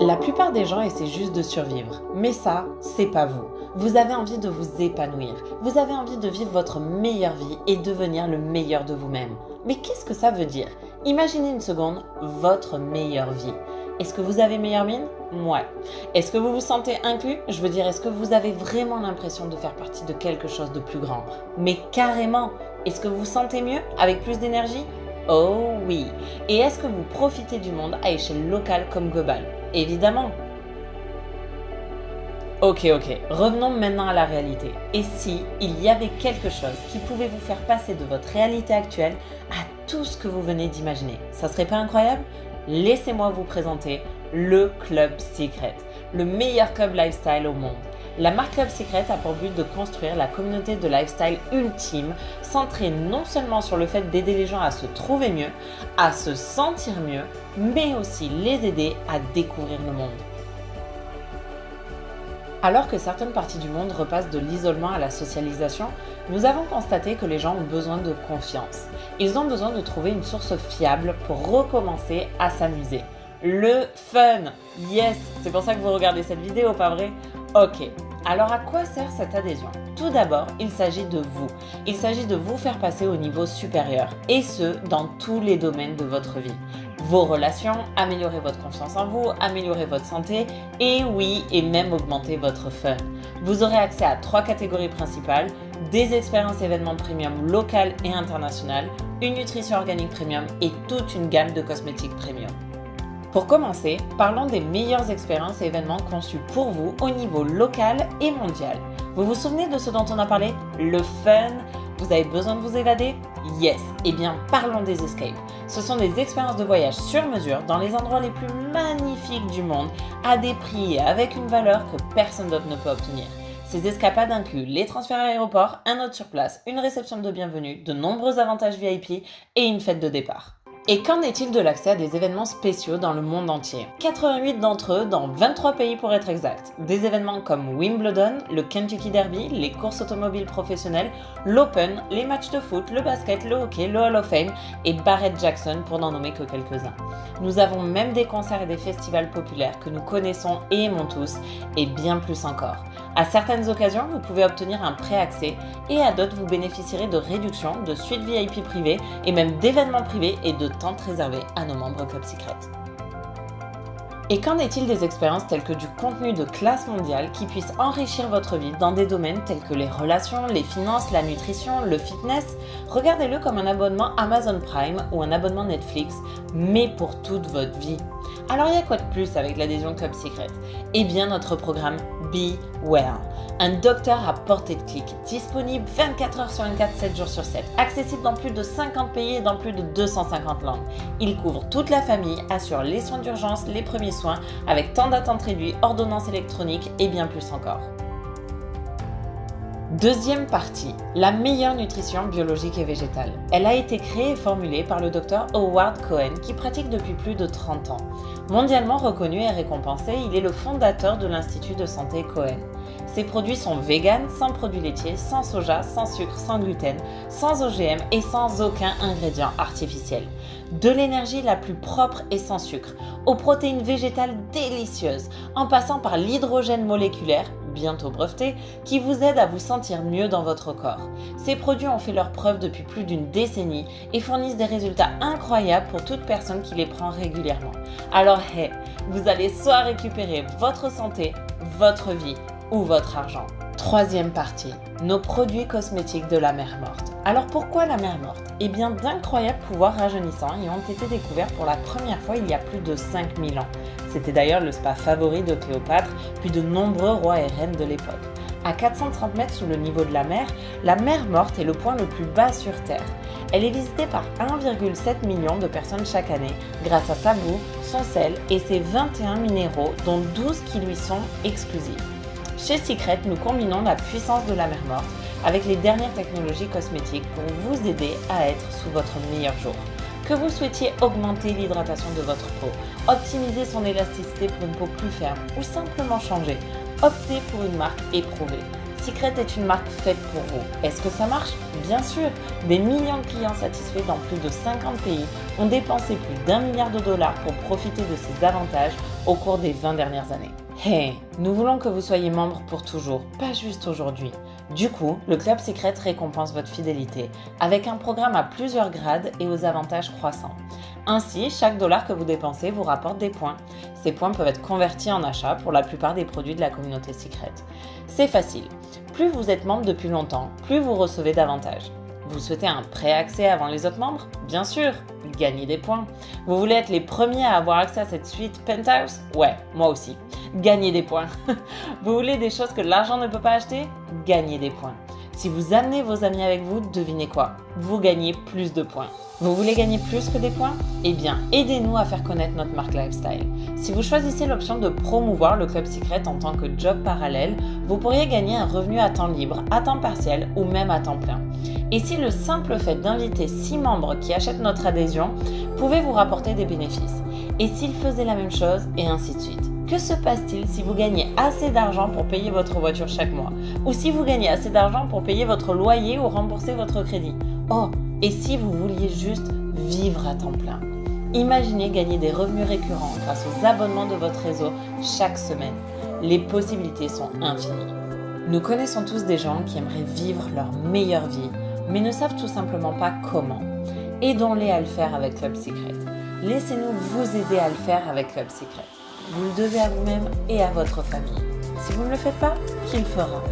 La plupart des gens essaient juste de survivre, mais ça, c'est pas vous. Vous avez envie de vous épanouir, vous avez envie de vivre votre meilleure vie et devenir le meilleur de vous-même. Mais qu'est-ce que ça veut dire? Imaginez une seconde votre meilleure vie. Est-ce que vous avez meilleure mine? Ouais. Est-ce que vous vous sentez inclus? Je veux dire, est-ce que vous avez vraiment l'impression de faire partie de quelque chose de plus grand? Mais carrément! Est-ce que vous vous sentez mieux, avec plus d'énergie? Oh oui! Et est-ce que vous profitez du monde à échelle locale comme globale? Évidemment! Ok, revenons maintenant à la réalité. Et si il y avait quelque chose qui pouvait vous faire passer de votre réalité actuelle à tout ce que vous venez d'imaginer, ça serait pas incroyable? Laissez-moi vous présenter le Club Secret, le meilleur club lifestyle au monde. La marque Club Secret a pour but de construire la communauté de lifestyle ultime, centrée non seulement sur le fait d'aider les gens à se trouver mieux, à se sentir mieux, mais aussi les aider à découvrir le monde. Alors que certaines parties du monde repassent de l'isolement à la socialisation, nous avons constaté que les gens ont besoin de confiance. Ils ont besoin de trouver une source fiable pour recommencer à s'amuser. Le fun! Yes! C'est pour ça que vous regardez cette vidéo, pas vrai? Ok. Alors à quoi sert cette adhésion? Tout d'abord, il s'agit de vous. Il s'agit de vous faire passer au niveau supérieur, et ce, dans tous les domaines de votre vie. Vos relations, améliorer votre confiance en vous, améliorer votre santé, et oui, et même augmenter votre fun. Vous aurez accès à 3 catégories principales, des expériences événements premium locales et internationales, une nutrition organique premium et toute une gamme de cosmétiques premium. Pour commencer, parlons des meilleures expériences et événements conçus pour vous au niveau local et mondial. Vous vous souvenez de ce dont on a parlé? Le fun? Vous avez besoin de vous évader? Yes! Eh bien, parlons des escapes. Ce sont des expériences de voyage sur mesure dans les endroits les plus magnifiques du monde, à des prix et avec une valeur que personne d'autre ne peut obtenir. Ces escapades incluent les transferts à l'aéroport, un hôte sur place, une réception de bienvenue, de nombreux avantages VIP et une fête de départ. Et qu'en est-il de l'accès à des événements spéciaux dans le monde entier? 88 d'entre eux dans 23 pays pour être exact. Des événements comme Wimbledon, le Kentucky Derby, les courses automobiles professionnelles, l'Open, les matchs de foot, le basket, le hockey, le Hall of Fame et Barrett-Jackson pour n'en nommer que quelques-uns. Nous avons même des concerts et des festivals populaires que nous connaissons et aimons tous, et bien plus encore. À certaines occasions, vous pouvez obtenir un pré-accès et à d'autres, vous bénéficierez de réductions, de suites VIP privées et même d'événements privés et de tentes réservées à nos membres Club Secret. Et qu'en est-il des expériences telles que du contenu de classe mondiale qui puisse enrichir votre vie dans des domaines tels que les relations, les finances, la nutrition, le fitness? Regardez-le comme un abonnement Amazon Prime ou un abonnement Netflix, mais pour toute votre vie. Alors il y a quoi de plus avec l'adhésion Club Secret? Eh bien notre programme Be Well. Un docteur à portée de clic, disponible 24 heures sur 24, 7 jours sur 7, accessible dans plus de 50 pays et dans plus de 250 langues. Il couvre toute la famille, assure les soins d'urgence, les premiers soins, avec temps d'attente réduit, ordonnance électronique et bien plus encore. Deuxième partie, la meilleure nutrition biologique et végétale. Elle a été créée et formulée par le Dr Howard Cohen qui pratique depuis plus de 30 ans. Mondialement reconnu et récompensé, il est le fondateur de l'Institut de santé Cohen. Ses produits sont véganes, sans produits laitiers, sans soja, sans sucre, sans gluten, sans OGM et sans aucun ingrédient artificiel. De l'énergie la plus propre et sans sucre, aux protéines végétales délicieuses, en passant par l'hydrogène moléculaire, bientôt breveté, qui vous aide à vous sentir mieux dans votre corps. Ces produits ont fait leur preuve depuis plus d'une décennie et fournissent des résultats incroyables pour toute personne qui les prend régulièrement. Alors vous allez soit récupérer votre santé, votre vie ou votre argent. Troisième partie, nos produits cosmétiques de la mer morte. Alors pourquoi la mer morte? Eh bien d'incroyables pouvoirs rajeunissants y ont été découverts pour la première fois il y a plus de 5000 ans. C'était d'ailleurs le spa favori de Cléopâtre, puis de nombreux rois et reines de l'époque. À 430 mètres sous le niveau de la mer morte est le point le plus bas sur Terre. Elle est visitée par 1,7 million de personnes chaque année grâce à sa boue, son sel et ses 21 minéraux dont 12 qui lui sont exclusifs. Chez Secret, nous combinons la puissance de la mer morte avec les dernières technologies cosmétiques pour vous aider à être sous votre meilleur jour. Que vous souhaitiez augmenter l'hydratation de votre peau, optimiser son élasticité pour une peau plus ferme ou simplement changer, optez pour une marque éprouvée. Secret est une marque faite pour vous. Est-ce que ça marche? Bien sûr. Des millions de clients satisfaits dans plus de 50 pays ont dépensé plus d'1 milliard de dollars pour profiter de ces avantages au cours des 20 dernières années. Hey, nous voulons que vous soyez membre pour toujours, pas juste aujourd'hui. Du coup, le Club Secret récompense votre fidélité avec un programme à plusieurs grades et aux avantages croissants. Ainsi, chaque dollar que vous dépensez vous rapporte des points. Ces points peuvent être convertis en achats pour la plupart des produits de la communauté Secret. C'est facile. Plus vous êtes membre depuis longtemps, plus vous recevez d'avantages. Vous souhaitez un pré-accès avant les autres membres? Bien sûr, gagnez des points. Vous voulez être les premiers à avoir accès à cette suite Penthouse? Ouais, moi aussi. Gagnez des points. Vous voulez des choses que l'argent ne peut pas acheter? Gagnez des points. Si vous amenez vos amis avec vous, devinez quoi? Vous gagnez plus de points. Vous voulez gagner plus que des points? Eh bien, aidez-nous à faire connaître notre marque Lifestyle. Si vous choisissez l'option de promouvoir le Club Secret en tant que job parallèle, vous pourriez gagner un revenu à temps libre, à temps partiel ou même à temps plein. Et si le simple fait d'inviter 6 membres qui achètent notre adhésion pouvait vous rapporter des bénéfices? Et s'ils faisaient la même chose? Et ainsi de suite. Que se passe-t-il si vous gagnez assez d'argent pour payer votre voiture chaque mois? Ou si vous gagnez assez d'argent pour payer votre loyer ou rembourser votre crédit? Oh, et si vous vouliez juste vivre à temps plein? Imaginez gagner des revenus récurrents grâce aux abonnements de votre réseau chaque semaine. Les possibilités sont infinies. Nous connaissons tous des gens qui aimeraient vivre leur meilleure vie, mais ne savent tout simplement pas comment. Aidons-les à le faire avec Club Secret. Laissez-nous vous aider à le faire avec Club Secret. Vous le devez à vous-même et à votre famille. Si vous ne le faites pas, qui le fera?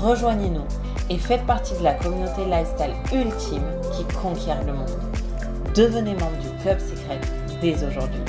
Rejoignez-nous et faites partie de la communauté lifestyle ultime qui conquiert le monde. Devenez membre du Club Secret dès aujourd'hui.